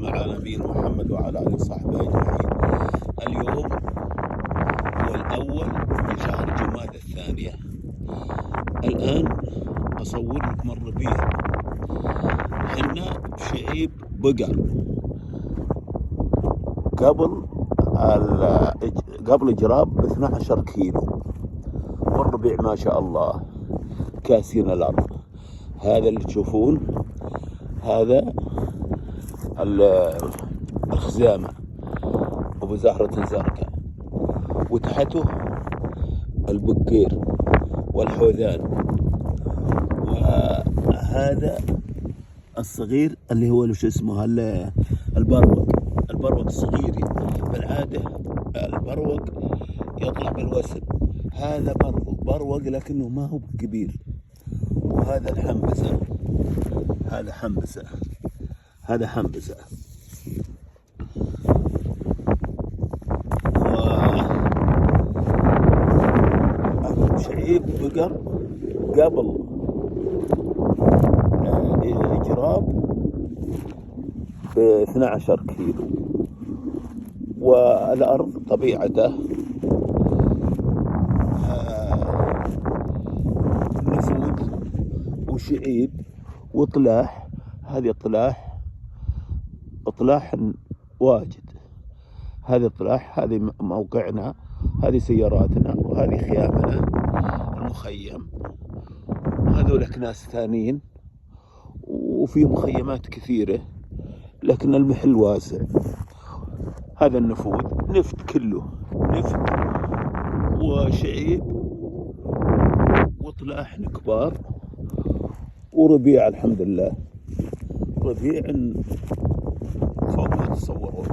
والسلام على نبينا محمد وعلى آله وصحبه أجمعين. اليوم هو الأول من شهر جمادى الثانية. الآن أصور لكم الربيع. حنا بشعيب بقر قبل إجراب ب 12 كيلو، والربيع ما شاء الله كاسين الأرض. هذا اللي تشوفون هذا الخزامة أبو زهرة زرقاء، وتحته البقير والحوذان، وهذا الصغير اللي هو شو اسمه البروق الصغير. بالعادة البروق يطلع بالوسن، هذا برضو بروق لكنه ما هو كبير. وهذا الحنبسة، هذا حنبسة. شعيب بقر قبل الإجراب ب 12 كيلو، والأرض طبيعته نفود وشعيب وطلاح. هذه طلاح واجد. هذه طلاح، هذه موقعنا، هذه سياراتنا، وهذه خيامنا المخيم، وهذول ناس ثانيين، وفي مخيمات كثيرة لكن المحل واسع. هذا النفود نفط، كله نفط وشعيب وطلاح كبار، وربيع الحمد لله، ربيع فوق ما تتصورون.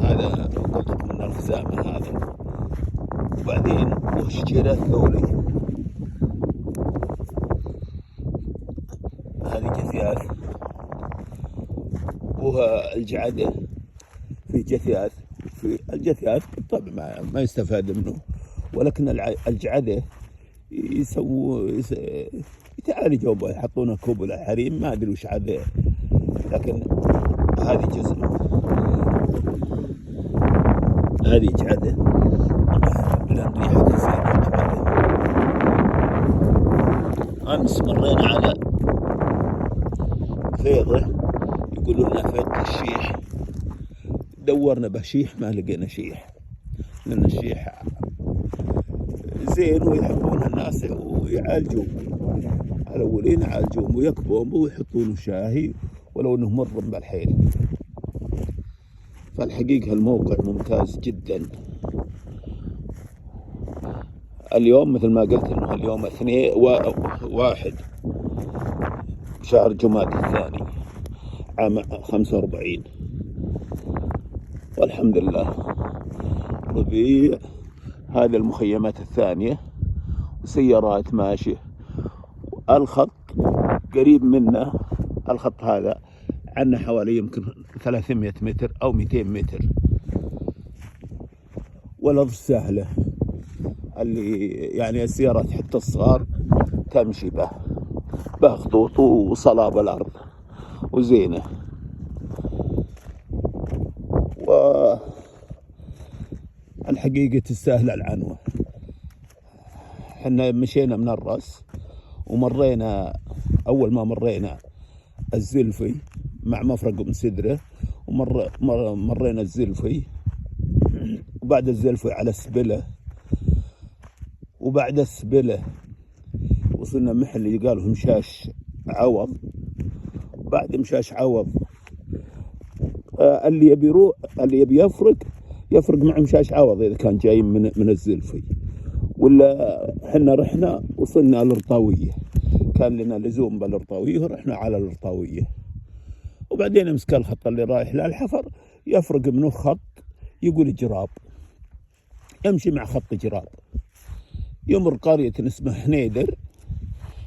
هذا قلت لكم من الخزامة هذا. وبعدين واشجرات ذولي، هذه جثياث، والجعدة في جثياث. في الجثياث طبعا ما يستفاد منه، ولكن الجعدة يتعالجوا به، يحطونه كوب الحريم، ما ادري وش عاد، لكن هذه جزء، هذه جعدة لان ريحة زين. امس مرينا على فيضة، يقولون لنا فيضة الشيح، دورنا بشيح ما لقينا شيح، لان الشيح زين ويحبونه الناس ويعالجوه، الاولين يعالجوهم ويكبون ويحطونه شاهي ولو انه مر بالحيل. فالحقيقة الموقع ممتاز جدا. اليوم مثل ما قلت انه اليوم 1 شهر جمادى الثاني عام 45، والحمد لله ربيع. هذه المخيمات الثانية وسيارات ماشية. الخط قريب منا، الخط هذا عنا حوالي يمكن 300 متر أو 200 متر، والأرض سهلة، اللي يعني السيارات حتى الصغار تمشي به خطوط وصلابة الأرض وزينة. والحقيقة تستاهل العنوة. حنا مشينا من الرأس ومرينا، أول ما مرينا الزلفي مع مفرق من سدرة، ومرينا الزلفي، وبعد الزلفي على السبلة، وبعد السبلة وصلنا محل يقالوا مشاش عوض. بعد مشاش عوض اللي يبي يفرق مع مشاش عوض إذا كان جاي من الزلفي، ولا حنا رحنا وصلنا الرطاوية، كان لنا لزوم بالرطاوية ورحنا على الرطاوية. وبعدين امسك الخط اللي رايح للحفر، يفرق منه خط يقول جراب، يمشي مع خط جراب، يمر قرية اسمها حنيدر.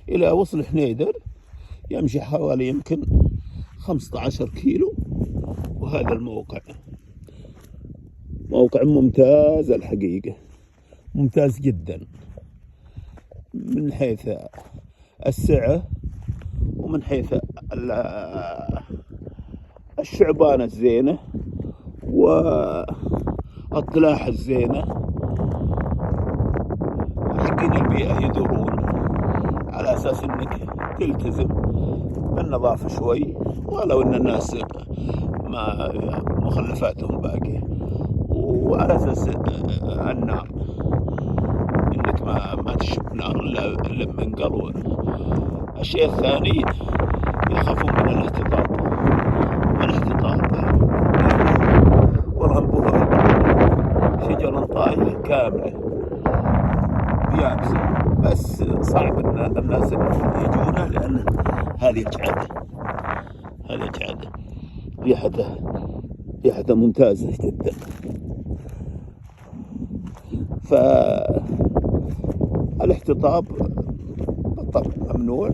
إلى وصل حنيدر يمشي حوالي يمكن 15 كيلو. وهذا الموقع موقع ممتاز، الحقيقة ممتاز جدا من حيث السعة ومن حيث الشعبانة الزينة والطلاح الزينة حقين البيئة يدورون على أساس أنك تلتزم بالنظافة شوي، ولو أن الناس ما مخلفاتهم باقية، وعلى أساس النار إنك ما تشب نار إلا من قارون. الشيء الثاني يخافون من الاحتطاب والانبهار، شجرة طايحة كاملة يابسة، بس صعب ان الناس يجونها لان هذه جعادة ريحتها ممتازة جدا. فالاحتطاب بالطبع ممنوع،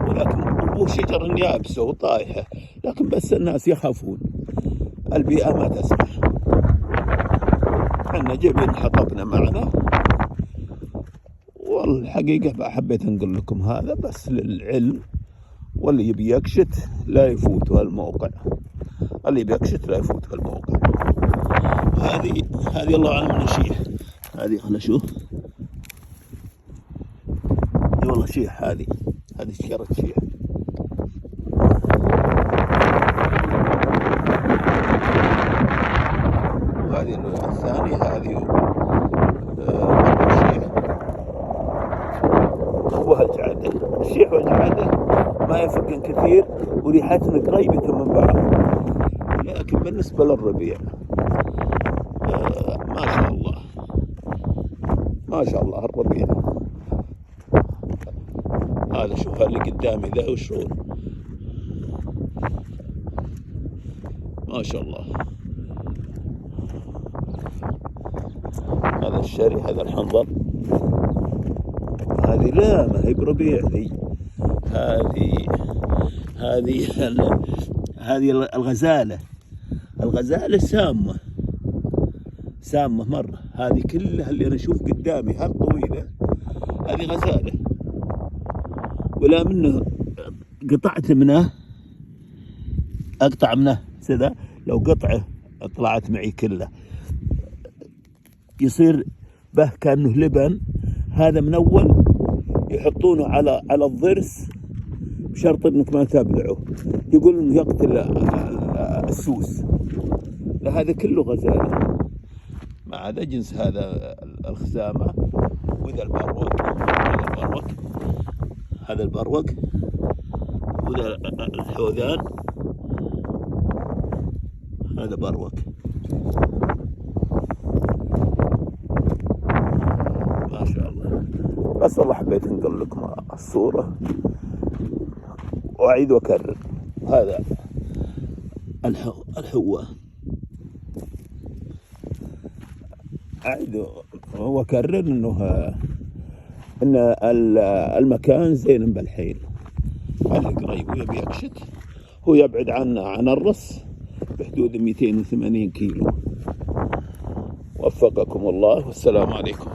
ولكن هو شجر يابسة وطايحة، لكن بس الناس يخافون، البيئة ما تسمح. احنا جايبين حطبنا معنا، والحقيقة حبيت نقول لكم هذا بس للعلم، واللي يبي يكشت لا يفوت هالموقع، هذه الله أعلم نشيح، هذه خلنا نشوف، والله شيح، هذه شجرة شيح. وهذه الثانية هذه شيح. وهالجعادة، الشيح والجعادة ما يفرقن كثير، وريحتنا قريبة من بعض، لكن بالنسبة للربيع ما شاء الله الربيع. هذا شوف اللي قدامي ذا وشلون، ما شاء الله. هذا الشري، هذا الحنظل، هذه لا ما هي بربيع ذي، هذه الغزالة سامة مرة. هذه كلها اللي أنا أشوف قدامي هالطويلة هذه غزالة، ولا منه أقطع منه كذا، لو قطعه طلعت معي كله يصير به كأنه لبن. هذا من أول يحطونه على الضرس بشرط انك ما تبلعه، يقول انه يقتل السوس. هذا كله غزالة، مع هذا جنس هذا الخزامة، وذا هذا البروق، وذا الحوذان، هذا بروق. ما شاء الله. بس والله حبيت نقول لكم الصورة، وأعيد وأكرر، هذا الحوة، أعيد وأكرر إن المكان زين بالحين، اللي قريب ويبي يكشت هو يبعد عن الرص بحدود 280 كيلو. وفقكم الله، والسلام عليكم.